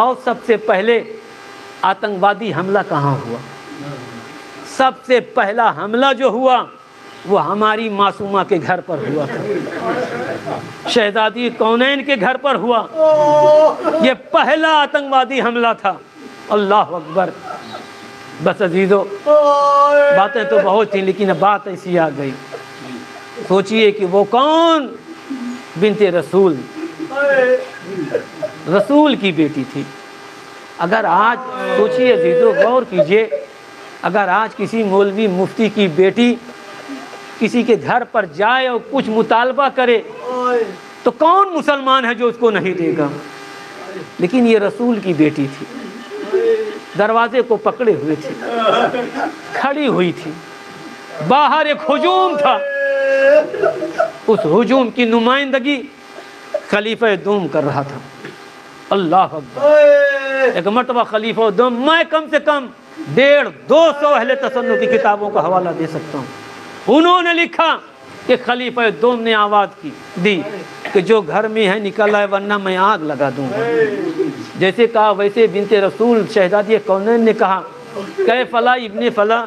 और सबसे पहले आतंकवादी हमला कहाँ हुआ? सबसे पहला हमला जो हुआ वो हमारी मासूमा के घर पर हुआ था, शहजादी कौनैन के घर पर हुआ। ये पहला आतंकवादी हमला था। अल्लाह अकबर। बस अजीजों, बातें तो बहुत थी लेकिन बात ऐसी आ गई। सोचिए कि वो कौन? बिन्ते रसूल, रसूल की बेटी थी। अगर आज सोचिए अजीजों, गौर कीजिए, अगर आज किसी मौलवी मुफ्ती की बेटी किसी के घर पर जाए और कुछ मुतालबा करे तो कौन मुसलमान है जो उसको नहीं देगा? लेकिन ये रसूल की बेटी थी, दरवाजे को पकड़े हुए थी, खड़ी हुई थी, बाहर एक हुजूम था, उस हुजूम की नुमाइंदगी खलीफा दूम कर रहा था। अल्लाह अकबर। एक मरतबा खलीफा दूम, मैं कम से कम 150-200 अहले तसन्नुफ़ की किताबों का हवाला दे सकता हूँ, उन्होंने लिखा कि खलीफा दूम ने आवाज़ दी कि जो घर में है निकल आए वरना मैं आग लगा दूंगा। जैसे कहा वैसे बिन्ते रसूल शहजादी कौनैन ने कहा, कै फला इब्ने फला,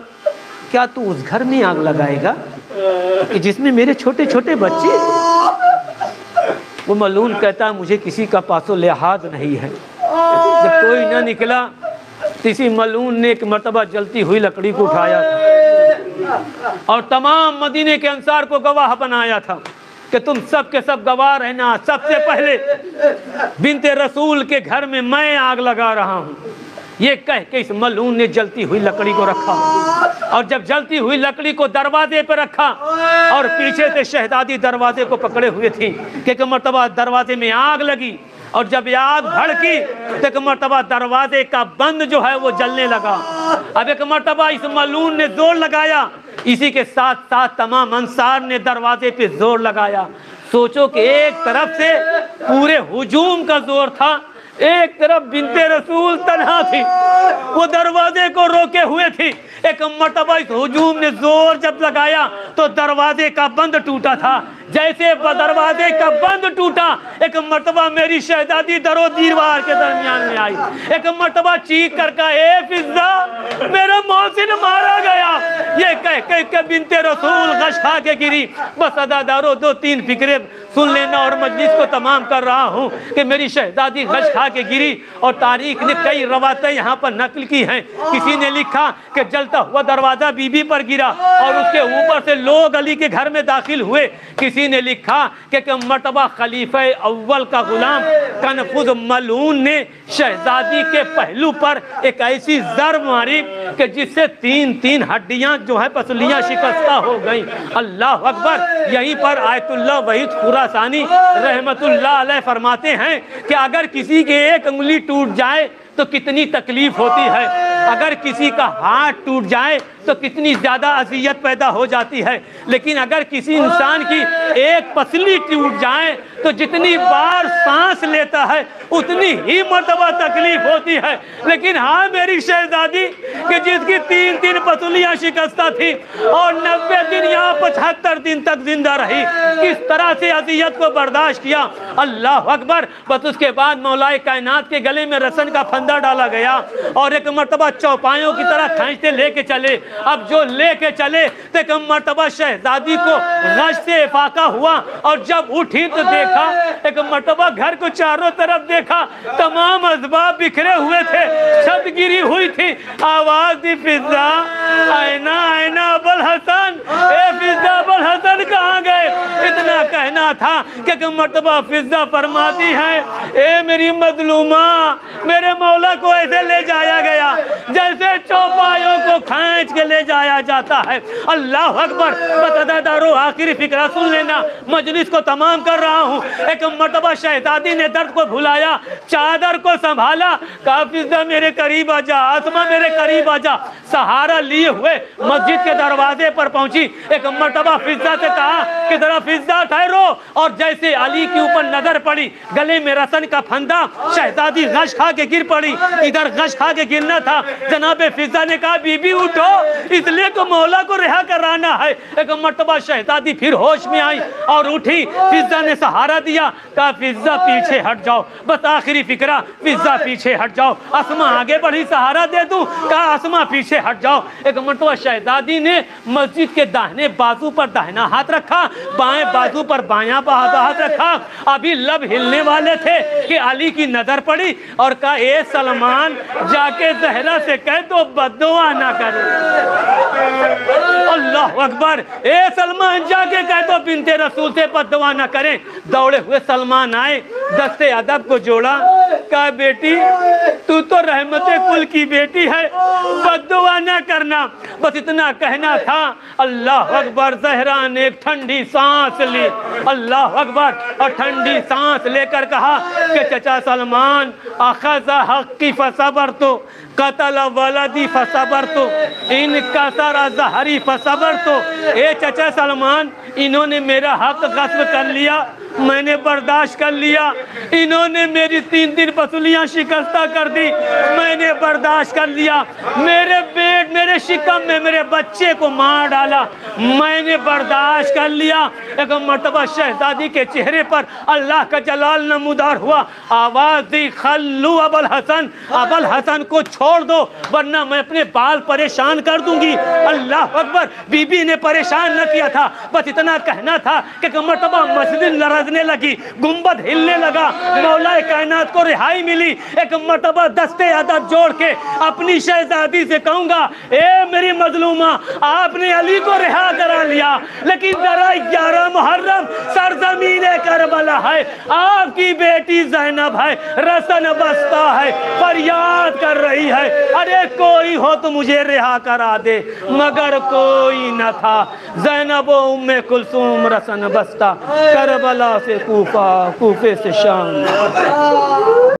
क्या तू उस घर में आग लगाएगा कि जिसमें मेरे छोटे छोटे बच्चे? वो मलून कहता मुझे किसी का पासो लिहाज नहीं है। जब कोई न निकला तो इसी मलून ने एक मर्तबा जलती हुई लकड़ी को उठाया था और तमाम मदीने के अंसार को गवाह बनाया था कि तुम सब के सब गवाह रहना, सबसे पहले बिन्ते रसूल के घर में मैं आग लगा रहा हूँ। ये कह के इस मलून ने जलती हुई लकड़ी को रखा और जब जलती हुई लकड़ी को दरवाजे पर रखा और पीछे से शहजादी दरवाजे को पकड़े हुए थी कि एक मर्तबा दरवाजे में आग लगी और जब ये आग भड़की तो एक मर्तबा दरवाजे का बंद जो है वो जलने लगा। अब एक मर्तबा इस मलून ने जोर लगाया, इसी के साथ साथ तमाम अंसार ने दरवाजे पे जोर लगाया। सोचो कि एक तरफ से पूरे हुजूम का जोर था, एक तरफ बिन्ते रसूल तन्हा थी, वो दरवाजे को रोके हुए थी। एक मर्तबा इस हुजूम ने जोर जब लगाया तो दरवाजे का बंद टूटा था। जैसे दरवाजे का बंद टूटा, एक मर्तबा मेरी शहजादी दरो दीवार के दरमियान में आई। एक मर्तबा चीख कर कहा, ए फिज़्ज़ा, मेरा मोहसिन मारा गया। ये कह के बिन्ते रसूल गश खा के गिरी। बस अदादारो 2-3 फिक्रे सुन लेना और मजलिस को तमाम कर रहा हूँ कि मेरी शहजादी गश खा के गिरी। और तारीख ने कई रवायतें यहाँ पर नकल की हैं। किसी ने लिखा कि जलता हुआ दरवाजा बीबी पर गिरा और उसके ऊपर से लोग अली के घर में दाखिल हुए। किसी ने लिखा कि मर्तबा खलीफा अव्वल का गुलाम कनफुज मलून ने शहजादी के पहलू पर एक ऐसी ज़रब मारी कि जिससे 3-3 हड्डियां जो है पसलियां शिकस्ता हो गई। अल्लाह अकबर। यहीं पर आयतुल्लाह वहीद खुरासानी रहमतुल्लाह अलैह फरमाते हैं कि अगर किसी के एक उंगली टूट जाए तो कितनी तकलीफ होती है, अगर किसी का हाथ टूट जाए तो कितनी ज़्यादा अज़ियत पैदा हो जाती है, लेकिन अगर किसी इंसान की एक पसली टूट जाए तो जितनी बार सांस लेता है उतनी ही मर्तबा तकलीफ होती है। लेकिन हाँ, मेरी शहजादी कि जिसकी 3-3 पसलियाँ शिकस्ता थी और 90 दिन या 75 दिन तक जिंदा रही, किस तरह से अज़ियत को बर्दाश्त किया। अल्लाह अकबर। बस उसके बाद मौलाए कायनात के गले में रसन का फंदा डाला गया और एक मर्तबा चौपायों की तरह खींचते लेके चले। अब जो लेके चले तो एक मर्तबा शहजादी को गश से फाका हुआ और जब उठी तो देखा, एक मर्तबा घर को चारों तरफ देखा, तमाम असबाब बिखरे हुए थे, छत गिरी हुई थी। आवाज दी, फिज़्ज़ा, आईना आईना अबुल हसन, ए फिज़्ज़ा अबुल हसन कहाँ गए? इतना कहना था कि एक मर्तबा फिज़्ज़ा फरमाती है, ए मेरी मजलूमा, मेरे मौला को ऐसे ले जाया गया जैसे चौपायों को खींच के ले जाया जाता है। अल्लाह अकबर। बतदारो आखिरी फिक्रा सुन लेना, मजलिस को तमाम कर रहा हूँ। एक मर्तबा शहजादी ने दर्द को भुलाया, चादर को संभाला, कहा फिज़्ज़ा मेरे करीब आजा, आसमा मेरे करीब आजा। सहारा लिए हुए मस्जिद के दरवाजे पर पहुंची। एक मर्तबा फिज़्ज़ा से कहा कि जरा फिज़्ज़ा ठहरो, اور جیسے علی کے اوپر نظر پڑی گلے میں رسن کا پھندا، شہزادی غش کھا کے گر پڑی، ادھر غش کھا کے گرنا تھا۔ جناب فضہ نے کہا بی بی اٹھو، اس لیے کو مولا کو رہا کرانا ہے۔ ایک مرتبہ شہزادی پھر ہوش میں آئی اور اٹھی، فضہ نے سہارا دیا، کہا فضہ پیچھے ہٹ جاؤ، بس آخری فکرہ فضہ پیچھے ہٹ جاؤ۔ اسما آگے بڑھی، سہارا دے دوں، کہا اسما پیچھے ہٹ جاؤ۔ ایک مرتبہ شہزادی نے مسجد کے داہنے بازو پر داہنا ہاتھ رکھا، بائیں بازو پر بایاں ہاتھ رکھا، ابھی لب ہلنے والے تھے کہ علی کی نظر پڑی اور کہا اے سلمان جا کے زہرا سے کہہ دو بد دعا نہ کرے۔ اللہ اکبر، اے سلمان جا کے کہہ دو بنت رسول سے بد دعا نہ کریں۔ دوڑے ہوئے سلمان آئے، دست ادب کو جوڑا، کہا بیٹی تو رحمت کل کی بیٹی ہے، بد دعا نہ کرنا، بس اتنا کہنا تھا۔ اللہ اکبر، زہرا نے ایک ٹھنڈی سانس لی، اللہ اکبر، اور ٹھنڈی سانس لے کر کہا کہ چچا سلمان اخذ حقی فصبرتو، قتل ولدی فصبرتو، ان کسر ظہری فصبرتو۔ اے چچا سلمان، انہوں نے میرا حق غصب کر لیا، میں نے برداشت کر لیا، انہوں نے میری 3 دن پسلیاں شکستہ کر دی، میں نے برداشت کر لیا، میرے شکم میں میرے بچے کو مار ڈالا، میں نے برداشت کر لیا۔ ایک مرتبہ شہزادی کے چہرے پر اللہ کا جلال نمودار ہوا، آواز دی خلو ابوالحسن، ابوالحسن کو چھوڑ دو ورنہ میں اپنے بال پریشان کر دوں گی۔ اللہ اکبر، بی بی نے پریشان نہ کیا تھا، بس اتنا کہنا تھا کہ ایک مرتبہ مسجد لرزنے لگی، گنبد ہلنے لگا، مولا کائنات کو رہائی ملی۔ ایک مرتبہ دستے ادب جوڑ کے اپنی شہزادی سے کہوں گا اے میری مظلومہ، آپ نے علی کو رہا کرا لیا، لیکن ذرا 11 محرم سرزمین کربلا ہے، آپ کی بیٹی زینب ہے، رسن بستہ ہے، فریاد کر رہی ہے، ارے کوئی ہو تو مجھے رہا کرا دے، مگر کوئی نہ تھا۔ زینب و ام کلثوم رسن بستہ، کربلا سے کوفہ، کوفے سے شام۔